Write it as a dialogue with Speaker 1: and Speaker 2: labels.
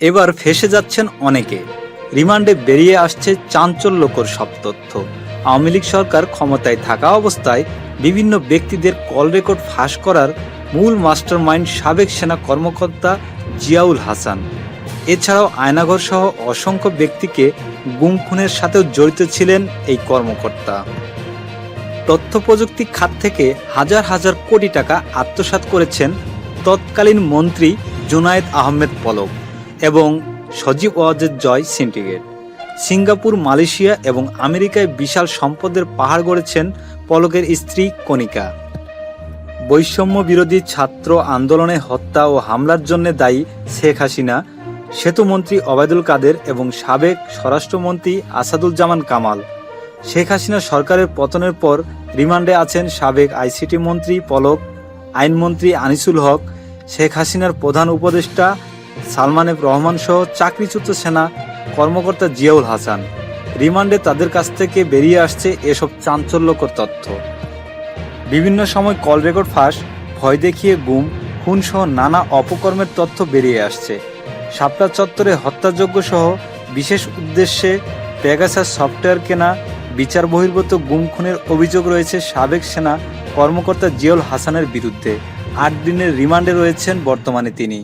Speaker 1: এবার ফেঁসে যাচ্ছেন অনেকে। রিমান্ডে বেরিয়ে আসছে চাঞ্চল্যকর সব তথ্য। আওয়ামী লীগ সরকার ক্ষমতায় থাকা অবস্থায় বিভিন্ন ব্যক্তিদের কল রেকর্ড ফাঁস করার মূল মাস্টারমাইন্ড সাবেক সেনা কর্মকর্তা জিয়াউল হাসান। এছাড়াও আয়নাঘর সহ অসংখ্য ব্যক্তিকে গুম খুনের সাথেও জড়িত ছিলেন এই কর্মকর্তা। তথ্য প্রযুক্তি খাত থেকে হাজার হাজার কোটি টাকা আত্মসাৎ করেছেন তৎকালীন মন্ত্রী জুনায়েদ আহমেদ পলক এবং Sajeeb Wazed Joy syndicate. Singapore, Malaysia এবং আমেরিকায় বিশাল সম্পদের পাহাড় গড়েছেন পলকের স্ত্রী কণিকা। বৈষম্য বিরোধী ছাত্র আন্দোলনে হত্যা ও হামলার জন্য দায়ী শেখ হাসিনা, সেতুমন্ত্রী ওবায়দুল কাদের এবং সাবেক স্বরাষ্ট্রমন্ত্রী আসাদুজ্জামান কামাল। শেখ হাসিনা সরকারের পতনের পর রিমান্ডে আছেন সাবেক আইসিটি মন্ত্রী পলক, আইনমন্ত্রী আনিসুল হক, শেখ হাসিনার প্রধান উপদেষ্টা সালমান এফ রহমান সহ চাকরিচ্যুত সেনা কর্মকর্তা জিয়াউল হাসান। রিমান্ডে তাদের কাছ থেকে বেরিয়ে আসছে এসব চাঞ্চল্যকর তথ্য। বিভিন্ন সময় কল রেকর্ড ফাঁস, ভয় দেখিয়ে গুম, খুন সহ নানা অপকর্মের তথ্য বেরিয়ে আসছে। শাপলা চত্বরে হত্যাযজ্ঞ সহ বিশেষ উদ্দেশ্যে পেগাসাস সফটওয়্যার কেনা, বিচার বহির্ভূত গুম খুনের অভিযোগ রয়েছে সাবেক সেনা কর্মকর্তা জিয়াউল হাসানের বিরুদ্ধে। 8 দিনের রিমান্ডে রয়েছেন বর্তমানে তিনি।